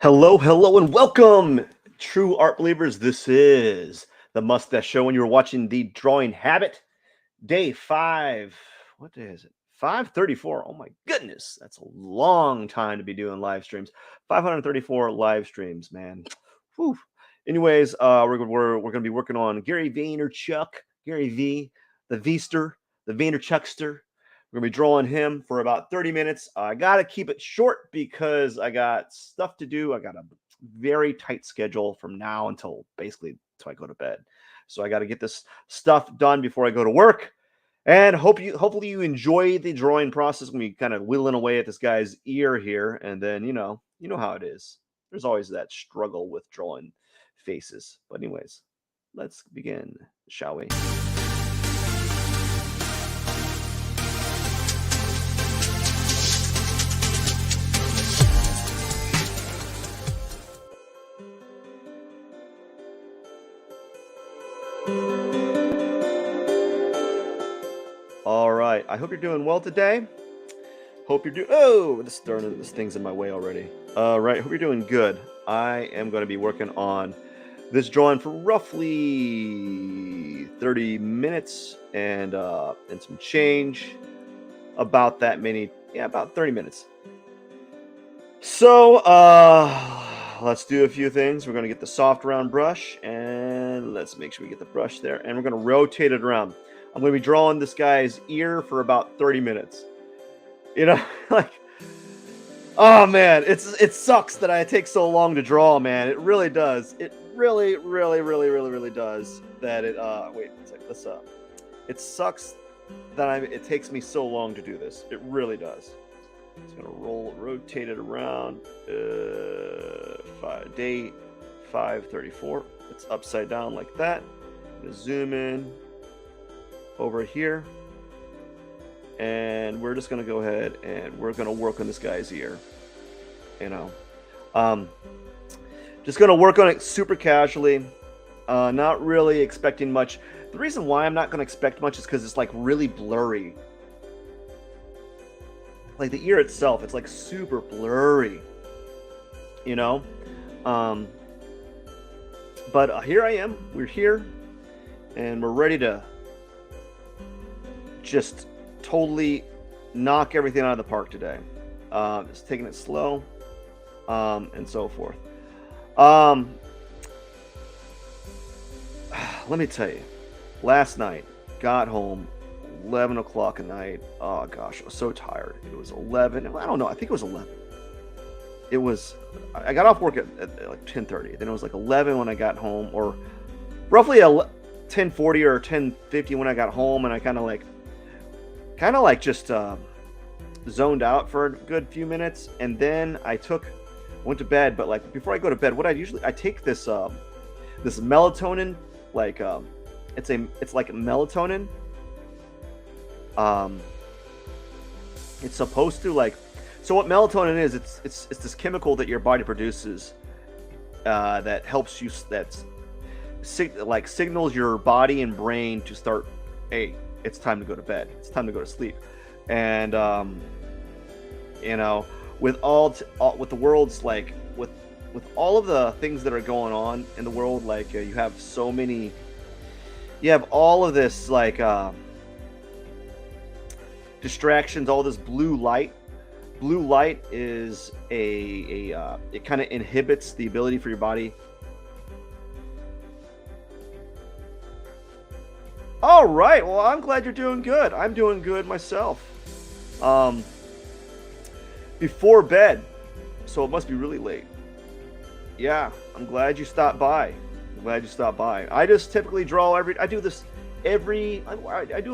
Hello, hello, and welcome, true art believers. This is the Mustache Show, and you're watching the Drawing Habit, day 5. What day is it? 534. Oh my goodness, that's a long time to be doing live streams. 534 live streams, man. Whew. Anyways, we're gonna be working on Gary Vaynerchuk, Gary V, the Vster, the Vaynerchukster. We're gonna be drawing him for about 30 minutes. I gotta keep it short because I got stuff to do. I got a very tight schedule from now until basically until I go to bed. So I got to get this stuff done before I go to work. And hopefully you enjoy the drawing process when we kind of whittling away at this guy's ear here. And then you know how it is. There's always that struggle with drawing faces. But anyways, let's begin, shall we? All right. I hope you're doing well today. Hope you're doing. Oh, this thing's in my way already. All right. Hope you're doing good. I am going to be working on this drawing for roughly 30 minutes and some change. About that many. Yeah, about 30 minutes. So let's do a few things. We're going to get the soft round brush, and let's make sure we get the brush there, and we're going to rotate it around. I'm going to be drawing this guy's ear for about 30 minutes. Like, oh man, it sucks that I take so long to draw, man. It really does. It really does. That wait a second. Let's it sucks that it takes me so long to do this. It really does. It's gonna rotate it around. Day 534. It's upside down like that. I'm gonna zoom in over here, and we're just gonna go ahead and we're gonna work on this guy's ear. Just gonna work on it super casually, not really expecting much. The reason why I'm not gonna expect much is because it's like really blurry. Like the ear itself, it's like super blurry, but here I am. We're here, and we're ready to just totally knock everything out of the park today. Just taking it slow, and so forth. Let me tell you, last night, got home 11 o'clock at night. Oh gosh, I was so tired. It was 11. I don't know. I think it was 11. I got off work at like 10:30. Then it was like 11 when I got home, or roughly 10:40 or 10:50 when I got home, and I kind of like just zoned out for a good few minutes, and then went to bed. But like before I go to bed, I take this this melatonin, like it's like melatonin. It's supposed to so what melatonin is, it's this chemical that your body produces that helps you, signals your body and brain to start, hey, it's time to go to bed, it's time to go to sleep. And with with the world's with all of the things that are going on in the world, you have all of this distractions, all this blue light. Blue light is it kind of inhibits the ability for your body. All right, well, I'm glad you're doing good. I'm doing good myself. Before bed, so it must be really late. Yeah, I'm glad you stopped by. I just typically draw I do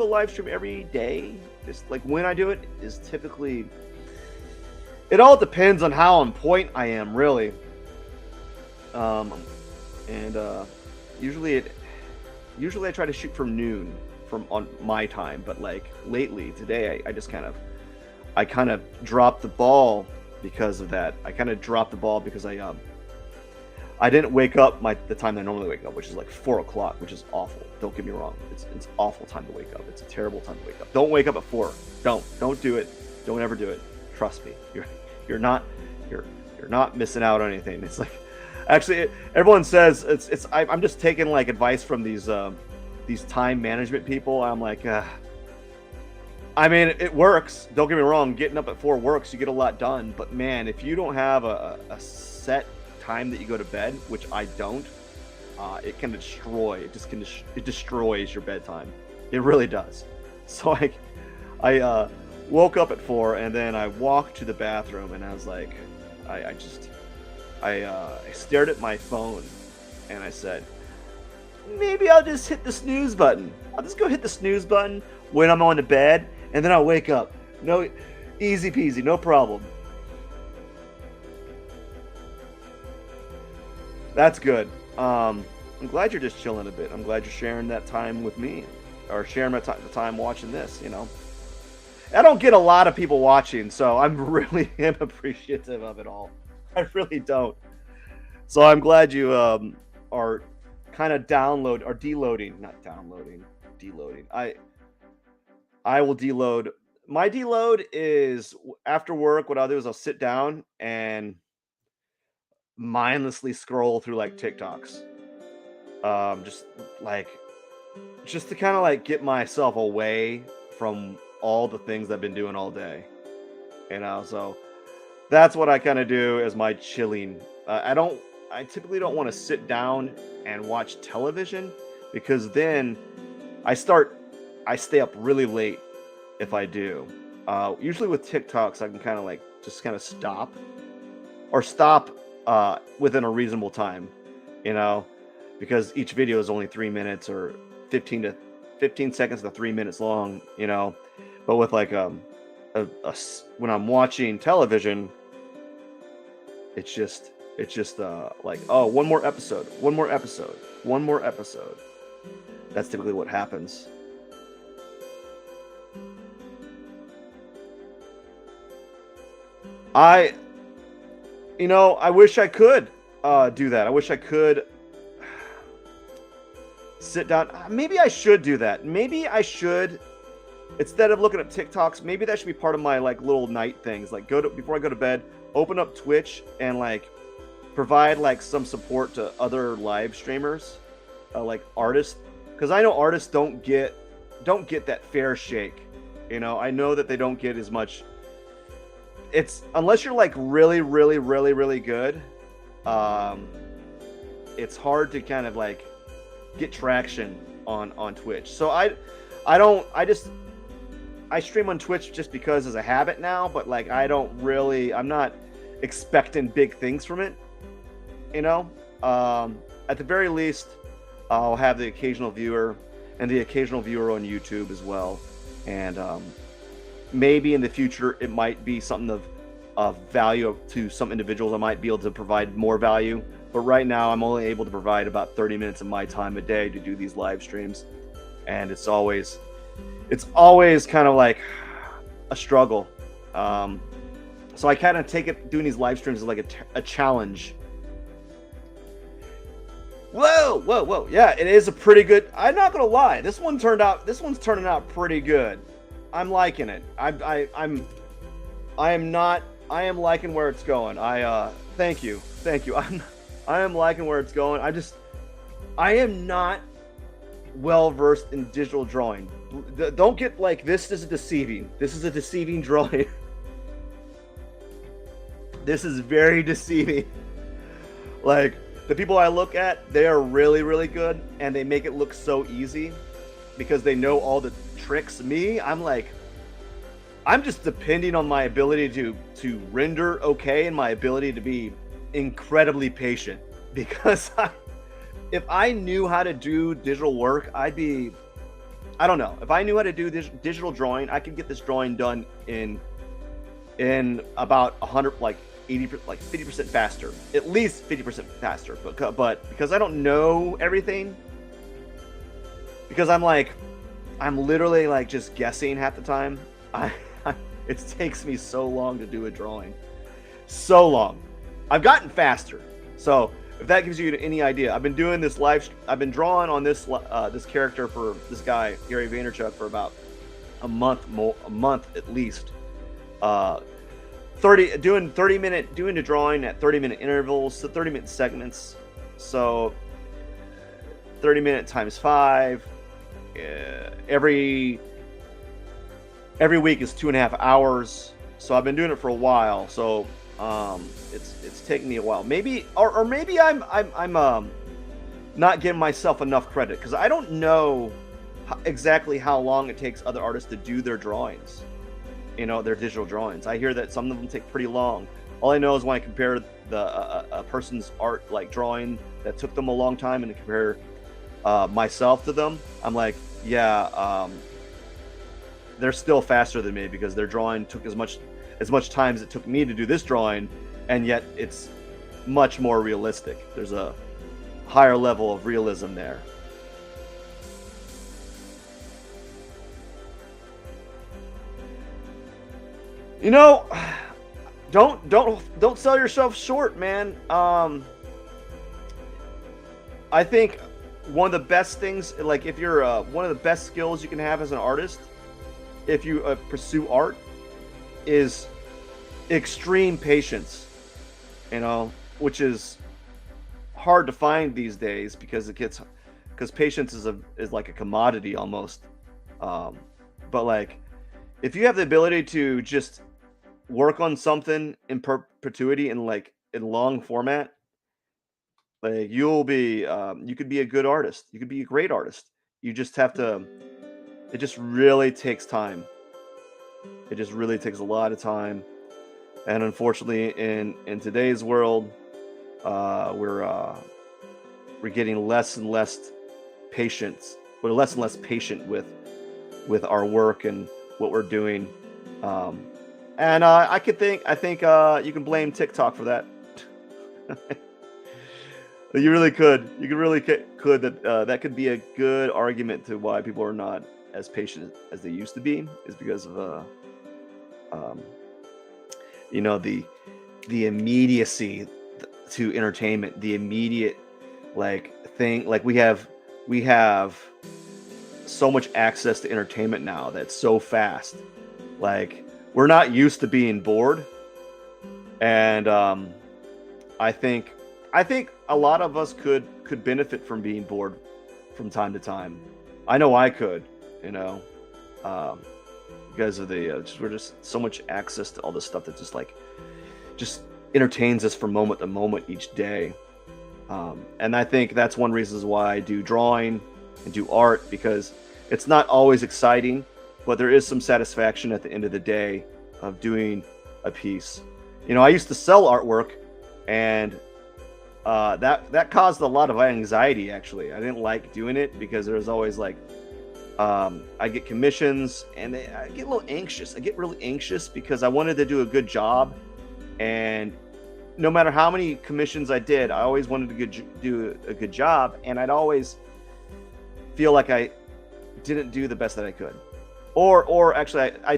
a live stream every day. Just like when I do it is typically, it all depends on how on point I am, really. Usually I try to shoot from noon on my time, but like lately today I just kind of dropped the ball because of that. I didn't wake up the time I normally wake up, which is like 4 o'clock, which is awful. Don't get me wrong. It's awful time to wake up. It's a terrible time to wake up. Don't wake up at 4. Don't do it. Don't ever do it. Trust me. You're You're not missing out on anything. It's like, actually, everyone says I'm just taking like advice from these time management people. I'm like, I mean, it works. Don't get me wrong. Getting up at 4 works. You get a lot done. But man, if you don't have a set time that you go to bed, which I don't, it can destroy. It destroys your bedtime. It really does. So I woke up at 4, and then I walked to the bathroom, and I was like, I stared at my phone, and I said, maybe I'll just hit the snooze button. I'll just go hit the snooze button when I'm on to bed, and then I'll wake up. No, easy peasy, no problem. That's good. I'm glad you're just chilling a bit. I'm glad you're sharing that time with me, or sharing the time watching this. You know, I don't get a lot of people watching, so I'm really am appreciative of it all. I really don't. So I'm glad you are kind of deloading. I will deload. My deload is after work. What I'll do is I'll sit down and mindlessly scroll through like TikToks. Just like just to kind of like get myself away from all the things I've been doing all day. You know, so that's what I kind of do as my chilling. I typically don't want to sit down and watch television, because then I stay up really late if I do. Usually with TikToks, I can kind of like just kind of stop within a reasonable time, you know, because each video is only 3 minutes or 15 seconds to 3 minutes long, you know. But with like when I'm watching television, it's just like, oh, one more episode. That's typically what happens. I wish I could do that. I wish I could sit down. Maybe I should do that. Maybe I should, instead of looking at TikToks, maybe that should be part of my like little night things. Like before I go to bed, open up Twitch and like provide like some support to other live streamers, like artists, because I know artists don't get that fair shake. You know, I know that they don't get as much. It's unless you're like really, really, really, really good. It's hard to kind of like get traction on Twitch. So I stream on Twitch just because as a habit now, but like I'm not expecting big things from it. You know, at the very least, I'll have the occasional viewer on YouTube as well, and maybe in the future it might be something of value to some individuals. I might be able to provide more value, but right now I'm only able to provide about 30 minutes of my time a day to do these live streams, and it's always kind of like a struggle. So I kind of take it doing these live streams as like a challenge. Whoa. Yeah, it is a pretty good. I'm not gonna lie. This one's turning out pretty good. I'm liking it. I am liking where it's going. Thank you. I am liking where it's going. I am not well versed in digital drawing. Don't get like this is deceiving. This is a deceiving drawing. This is very deceiving. Like, the people I look at, they are really, really good, and they make it look so easy because they know all the tricks. Me, I'm just depending on my ability to render okay and my ability to be incredibly patient, because if I knew how to do digital work, I don't know. If I knew how to do this digital drawing, I could get this drawing done in about 100, like 80, like 50% faster, at least 50% faster. But because I don't know everything, because I'm literally like just guessing half the time. It takes me so long to do a drawing, so long. I've gotten faster. So if that gives you any idea, I've been doing this I've been drawing on this character for this guy Gary Vaynerchuk for about a month at least. doing the drawing at 30-minute intervals, so 30-minute segments. So 30-minute times 5. Every week is 2.5 hours. So I've been doing it for a while. So it's taken me a while. Maybe or maybe I'm not giving myself enough credit, because I don't know exactly how long it takes other artists to do their drawings, their digital drawings. I hear that some of them take pretty long. All I know is when I compare a person's art, like drawing that took them a long time, and to compare myself to them, I'm like, yeah, they're still faster than me, because their drawing took as much time as it took me to do this drawing, and yet it's much more realistic. There's a higher level of realism there. Don't sell yourself short, man. I think one of the best things, like, if you're one of the best skills you can have as an artist, if you pursue art, is extreme patience. Which is hard to find these days, because patience is like a commodity almost. But like, if you have the ability to just work on something in perpetuity, in long format, like, you could be a good artist. You could be a great artist. You just have to. It just really takes time. It just really takes a lot of time, and unfortunately, in today's world, we're getting less and less patience. We're less and less patient with our work and what we're doing. And I think you can blame TikTok for that. You really could. You could really could that could be a good argument to why people are not as patient as they used to be, is because of um, the immediacy to entertainment, the immediate thing. Like, we have so much access to entertainment now that's so fast. Like, we're not used to being bored, and I think a lot of us could benefit from being bored from time to time. I know I could, um, because of we're just so much access to all this stuff that just entertains us from moment to moment each day. And I think that's one reason why I do drawing and do art, because it's not always exciting, but there is some satisfaction at the end of the day of doing a piece. I used to sell artwork, and that caused a lot of anxiety. Actually, I didn't like doing it, because there was always I get commissions, and I get a little anxious. I get really anxious because I wanted to do a good job, and no matter how many commissions I did, I always wanted to do a good job, and I'd always feel like I didn't do the best that I could, or actually, I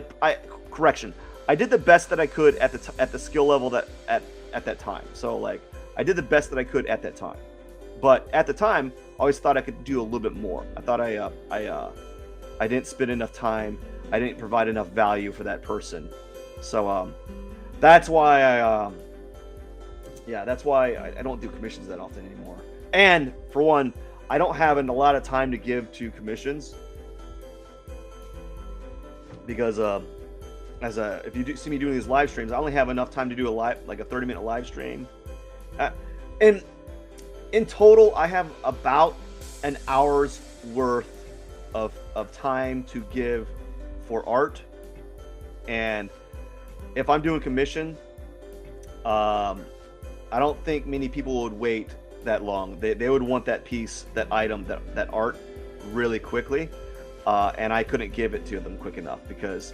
correction, I did the best that I could at the skill level that at that time. So I did the best that I could at that time, but at the time, I always thought I could do a little bit more. I thought I didn't spend enough time. I didn't provide enough value for that person. So that's why I don't do commissions that often anymore. And for one, I don't have a lot of time to give to commissions, because if you see me doing these live streams, I only have enough time to do a 30-minute live stream. And in total, I have about an hour's worth of time to give for art. And if I'm doing commission, I don't think many people would wait that long. They would want that piece, that item, that art really quickly. And I couldn't give it to them quick enough, because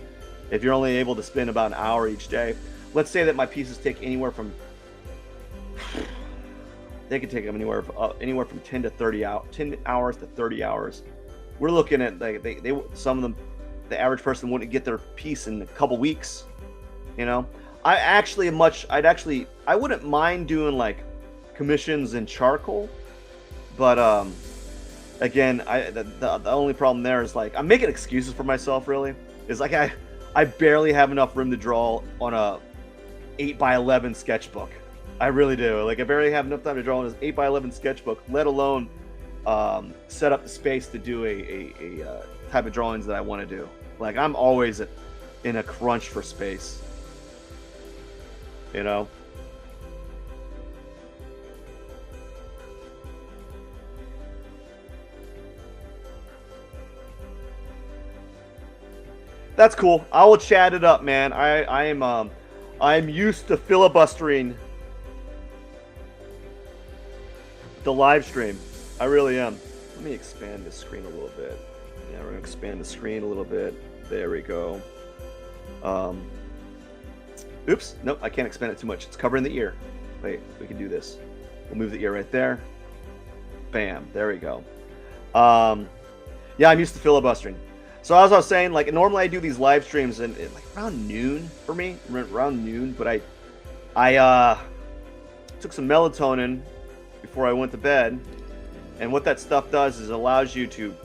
if you're only able to spend about an hour each day, let's say that my pieces take anywhere from they could take them anywhere from 10 hours to 30 hours. We're looking at they some of them, the average person wouldn't get their piece in a couple weeks. I wouldn't mind doing commissions in charcoal, but again, the only problem there is I'm making excuses for myself. Really, is I barely have enough room to draw on 8x11 sketchbook. I really do. Like, I barely have enough time to draw on this 8x11 sketchbook, let alone set up the space to do a type of drawings that I want to do. Like, I'm always in a crunch for space, you know? That's cool. I will chat it up, man. I'm used to filibustering the live stream. I really am. Let me expand the screen a little bit. Yeah, we're gonna expand the screen a little bit. There we go. Oops, nope, I can't expand it too much. It's covering the ear. Wait, we can do this. We'll move the ear right there. Bam, there we go. Yeah, I'm used to filibustering. So as I was saying, like, normally I do these live streams and like around noon for me, around noon. But I took some melatonin before I went to bed, and what that stuff does is it allows you to.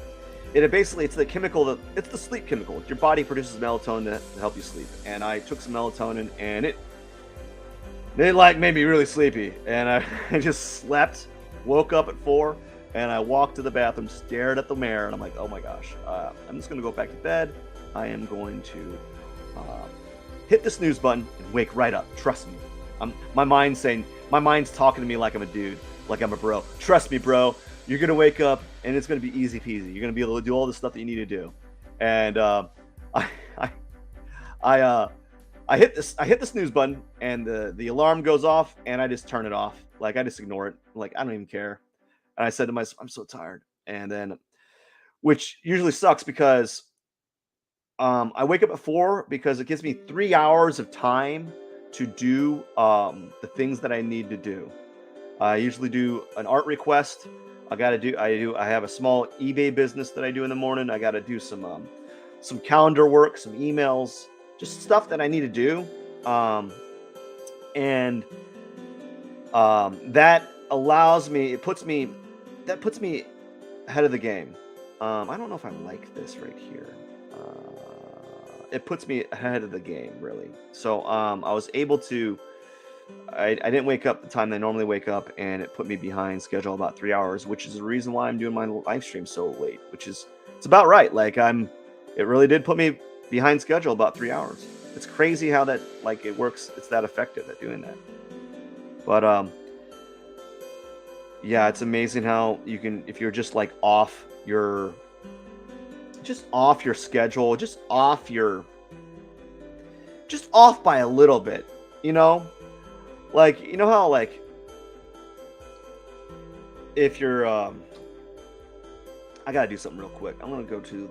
It's the chemical it's the sleep chemical. Your body produces melatonin to help you sleep. And I took some melatonin, and it like made me really sleepy, and I just slept, woke up at 4. And I walked to the bathroom, stared at the mirror, and I'm like, oh my gosh, I'm just going to go back to bed. I am going to hit the snooze button and wake right up. Trust me. My mind's talking to me like I'm a dude, like I'm a bro. Trust me, bro. You're going to wake up, and it's going to be easy peasy. You're going to be able to do all the stuff that you need to do. And I hit the snooze button, and the alarm goes off, and I just turn it off. Like, I just ignore it. Like, I don't even care. And I said to myself, I'm so tired. And then, which usually sucks because I wake up at 4 because it gives me 3 hours of time to do the things that I need to do. I usually do an art request. I have a small eBay business that I do in the morning. I got to do some calendar work, some emails, just stuff that I need to do. That allows me, that puts me ahead of the game. I don't know if I like this right here. It puts me ahead of the game, really. So I was able to. I didn't wake up the time I normally wake up, and it put me behind schedule about 3 hours, which is the reason why I'm doing my live stream so late. It's about right. Like, it really did put me behind schedule about 3 hours. It's crazy how that, like, it works. It's that effective at doing that. But yeah, it's amazing how you can, if you're just like off your schedule, just off by a little bit, you know? Like, you know how, like, if you're, I gotta do something real quick. I'm gonna go to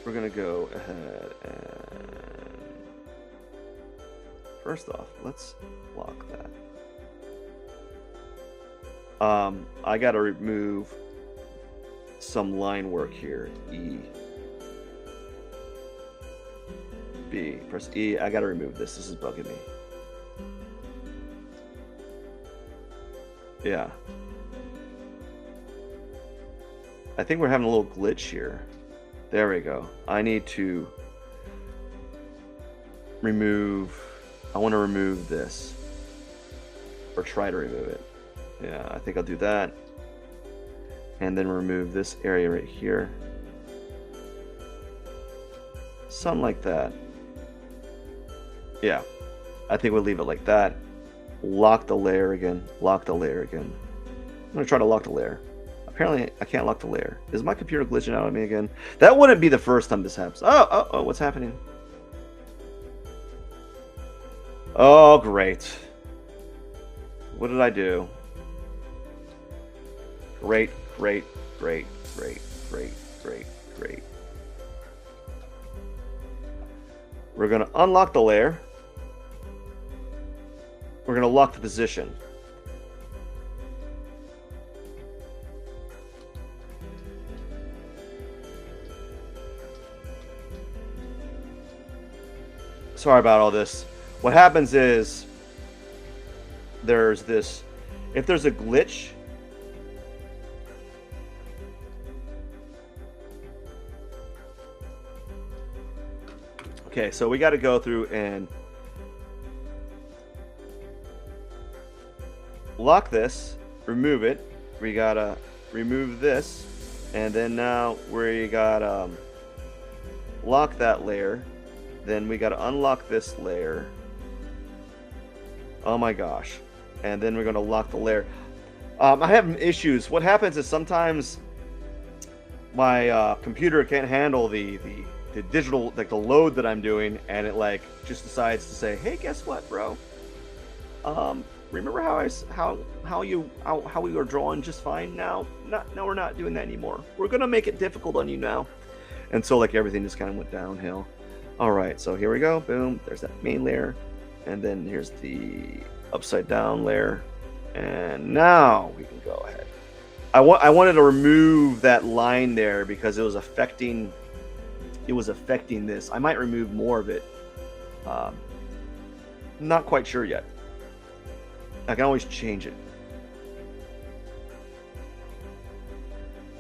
we're gonna go ahead and, first off, let's block that. I gotta remove some line work here. E. B. Press E. I gotta remove this. This is bugging me. Yeah. I think we're having a little glitch here. There we go. I need to remove. I want to remove this. Or try to remove it. Yeah, I think I'll do that. And then remove this area right here. Something like that. Yeah. I think we'll leave it like that. Lock the layer again. Lock the layer again. I'm going to try to lock the layer. Apparently, I can't lock the layer. Is my computer glitching out on me again? That wouldn't be the first time this happens. Oh, what's happening? Oh, great. What did I do? Great. We're going to unlock the layer. We're going to lock the position. Sorry about all this. What happens is there's this, if there's a glitch, Okay, so we got to go through and lock this, remove it. We gotta remove this, and then now we gotta lock that layer. Then we gotta unlock this layer. Oh my gosh. And then we're gonna lock the layer. I have issues. What happens is sometimes my computer can't handle the digital, like the load that I'm doing, and it like just decides to say, "Hey, guess what, bro? Remember how we were drawing just fine? Now, no, we're not doing that anymore. We're gonna make it difficult on you now." And so like everything just kind of went downhill. All right, so here we go. Boom. There's that main layer, and then here's the upside down layer, and now we can go ahead. I wanted to remove that line there because it was affecting this. I might remove more of it. Not quite sure yet. I can always change it.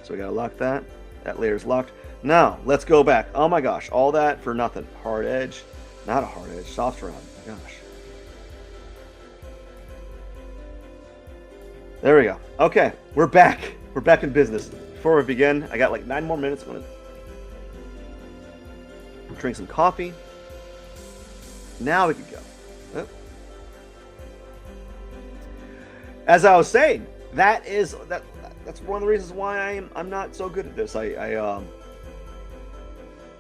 So we gotta lock that. That layer's locked. Now let's go back. Oh my gosh, all that for nothing. Hard edge, not a hard edge, soft round. Oh my gosh. There we go. Okay, we're back. We're back in business. Before we begin, I got like 9 more minutes. I'm gonna drink some coffee. Now we can go. Oh. As I was saying, that's one of the reasons why I'm not so good at this.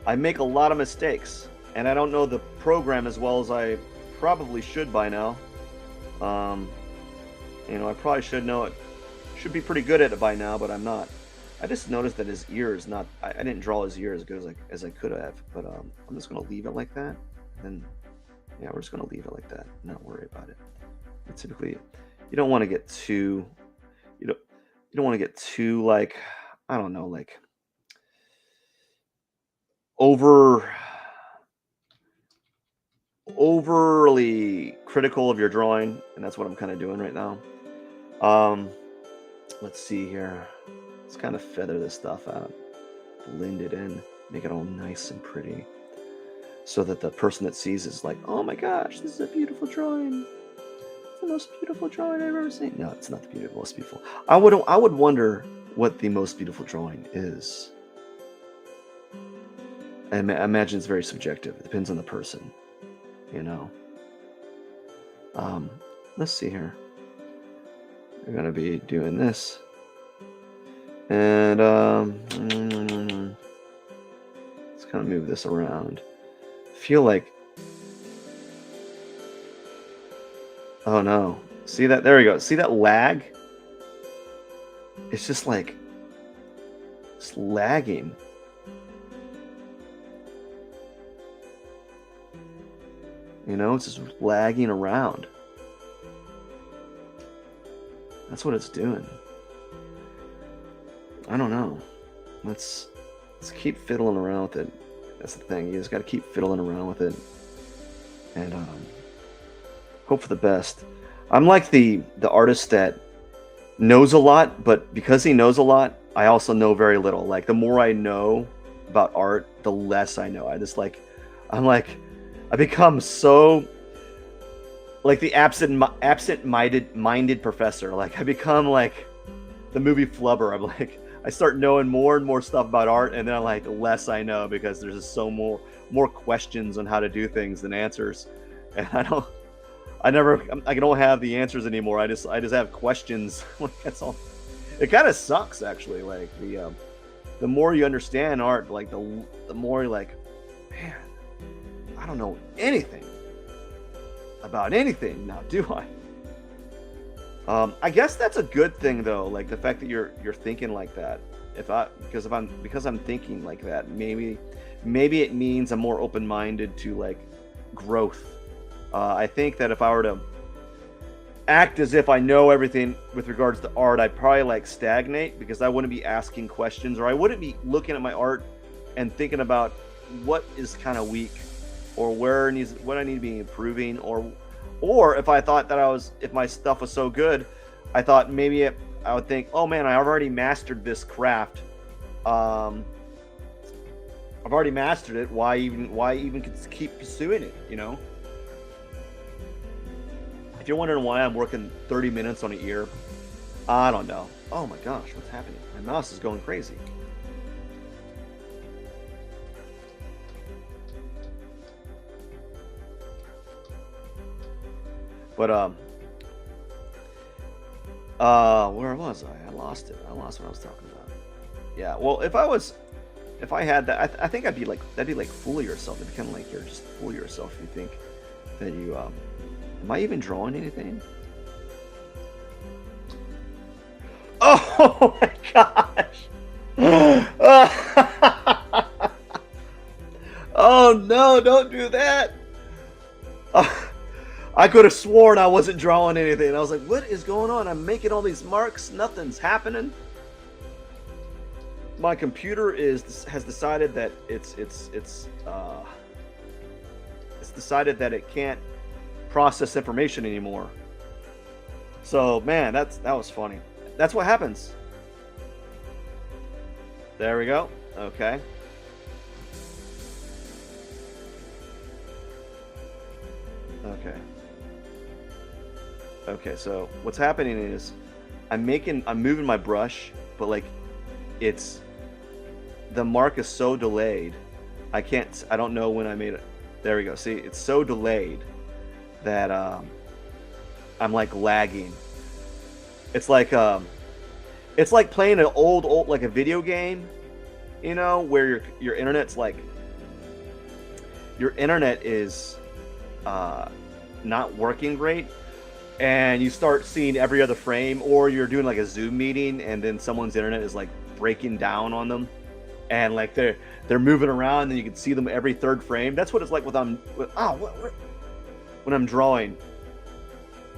I make a lot of mistakes, and I don't know the program as well as I probably should by now. I probably should know it. Should be pretty good at it by now, but I'm not. I just noticed that his ear is not. I didn't draw his ear as good as I could have, but I'm just gonna leave it like that. And yeah, we're just gonna leave it like that. Not worry about it. And typically, you don't want to get too. You don't want to get too like, I don't know, like overly critical of your drawing, and that's what I'm kind of doing right now. Let's see here. Let's kind of feather this stuff out, blend it in, make it all nice and pretty, so that the person that sees is like, "Oh my gosh, this is a beautiful drawing. It's the most beautiful drawing I've ever seen." No, it's not the most beautiful. I would wonder what the most beautiful drawing is. I imagine it's very subjective. It depends on the person, you know. Let's see here. We're gonna be doing this, and let's kind of move this around. Feel like, oh no, see that? There we go. See that lag? It's just like it's lagging. It's just lagging around. That's what it's doing. I don't know. Let's keep fiddling around with it. That's the thing. You just got to keep fiddling around with it, and hope for the best. I'm like the artist that knows a lot, but because he knows a lot, I also know very little. Like the more I know about art, the less I know. I become so like the absent-minded professor. Like I become like the movie Flubber. I'm like, I start knowing more and more stuff about art, and then I'm like, the less I know because there's just so more questions on how to do things than answers, and I don't have the answers anymore. I just have questions. That's all. It kind of sucks actually. Like the more you understand art, like the more you're like, man, I don't know anything about anything now, do I? I guess that's a good thing though, like the fact that you're thinking like that. Because I'm thinking like that, maybe it means I'm more open-minded to like growth. I think that if I were to act as if I know everything with regards to art, I'd probably like stagnate because I wouldn't be asking questions, or I wouldn't be looking at my art and thinking about what is kind of weak, or what I need to be improving, or if I thought that if my stuff was so good, I thought maybe I would think, oh man, I've already mastered this craft. I've already mastered it. Why even keep pursuing it, If you're wondering why I'm working 30 minutes on an ear, I don't know. Oh my gosh, what's happening? My mouse is going crazy. But where was I? I lost it. I lost what I was talking about. Yeah, well, if I had that, I think that'd be like fool yourself. It'd be kind of like you're just fool yourself if you think that you am I even drawing anything? Oh my gosh! Oh no! Don't do that! I could have sworn I wasn't drawing anything. I was like, "What is going on? I'm making all these marks. Nothing's happening." My computer has decided that it's decided that it can't process information anymore. So man, that was funny. That's what happens. There we go. Okay. Okay. Okay, so what's happening is I'm moving my brush, but like it's the mark is so delayed. I don't know when I made it. There we go. See, it's so delayed that I'm like lagging. It's like playing an old like a video game, where your internet's like your internet is not working great, and you start seeing every other frame, or you're doing like a Zoom meeting and then someone's internet is like breaking down on them, and like they're moving around and you can see them every third frame. That's what it's like when I'm drawing.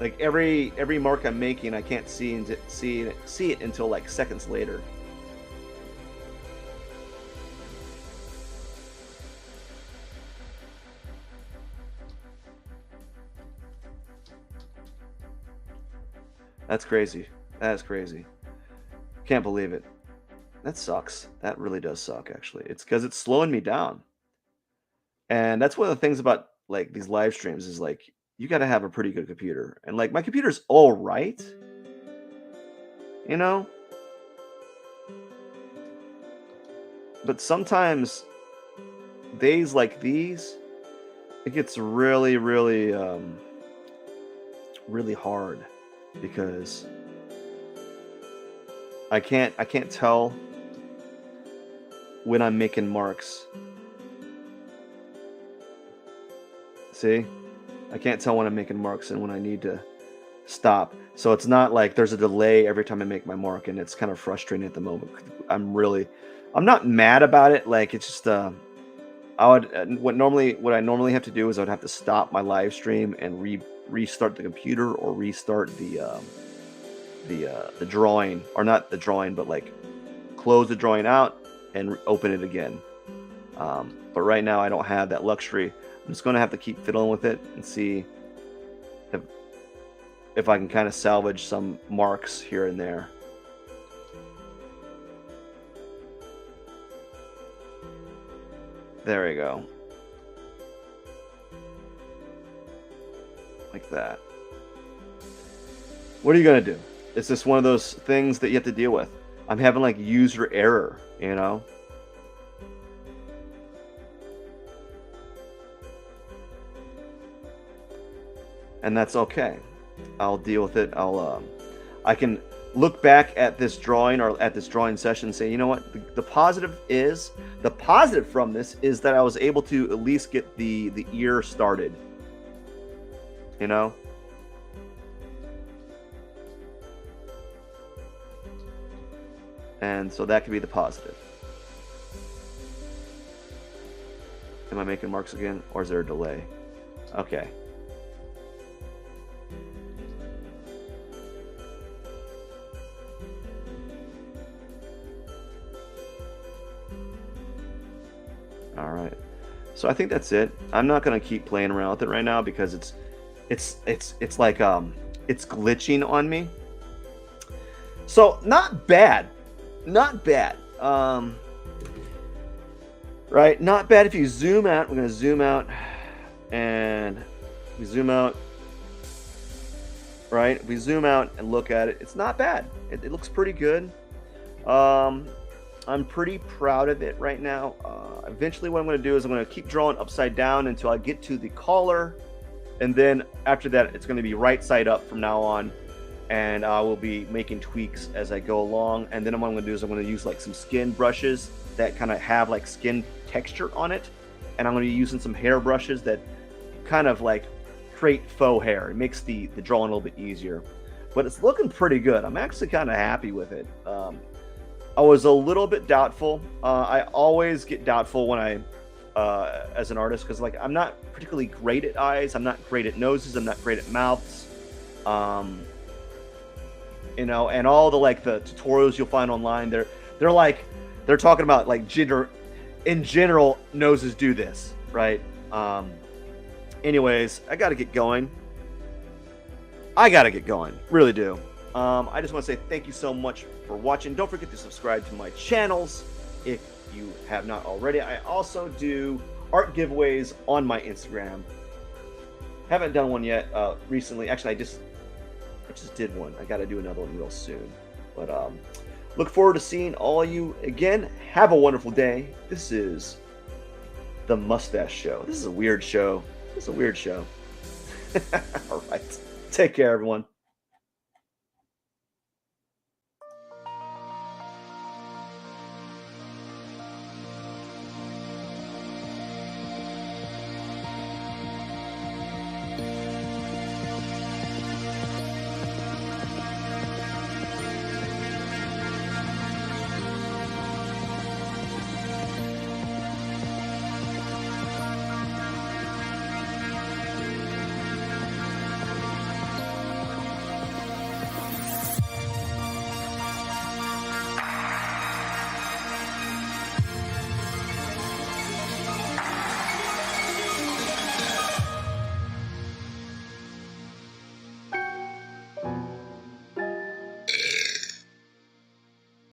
Like every mark I'm making, I can't see it until like seconds later. That's crazy. That's crazy. Can't believe it. That sucks. That really does suck, actually. It's because it's slowing me down. And that's one of the things about like these live streams is like you got to have a pretty good computer. And like my computer's all right, you know? But sometimes days like these, it gets really, really, really hard because I can't tell when I'm making marks. See? I can't tell when I'm making marks and when I need to stop. So it's not like there's a delay every time I make my mark, and it's kind of frustrating at the moment. I'm not mad about it. Like it's just what I normally have to do is I would have to stop my live stream and restart the computer or restart the drawing, or not the drawing, but like close the drawing out and open it again. But right now I don't have that luxury. I'm just going to have to keep fiddling with it and see if I can kind of salvage some marks here and there. There we go. Like that. What are you going to do? It's just one of those things that you have to deal with. I'm having like user error, you know? And that's okay. I'll deal with it. I can look back at this drawing or at this drawing session and say, you know what? The positive from this is that I was able to at least get the ear started. You know? And so that could be the positive. Am I making marks again, or is there a delay? Okay. All right. So I think that's it. I'm not gonna keep playing around with it right now because it's like it's glitching on me. So not bad. Not bad. right? Not bad if you zoom out. We're going to zoom out and we zoom out, right? If we zoom out and look at it, it's not bad. It looks pretty good. Um, I'm pretty proud of it right now. Eventually, what I'm going to do is I'm going to keep drawing upside down until I get to the collar. And then after that, it's going to be right side up from now on. And I will be making tweaks as I go along. And then what I'm going to do is I'm going to use like some skin brushes that kind of have like skin texture on it. And I'm going to be using some hair brushes that kind of like create faux hair. It makes the drawing a little bit easier. But it's looking pretty good. I'm actually kind of happy with it. I was a little bit doubtful. I always get doubtful when as an artist, because like I'm not particularly great at eyes. I'm not great at noses. I'm not great at mouths. You know, and all the like the tutorials you'll find online, they're talking about like in general, noses do this, right? Anyways, I got to get going. Really do. I just want to say thank you so much for watching. Don't forget to subscribe to my channels if you have not already. I also do art giveaways on my Instagram. Haven't done one yet recently. Actually, I just did one. I got to do another one real soon. But look forward to seeing all you again. Have a wonderful day. This is the Mustache Show. This is a weird show. All right. Take care, everyone.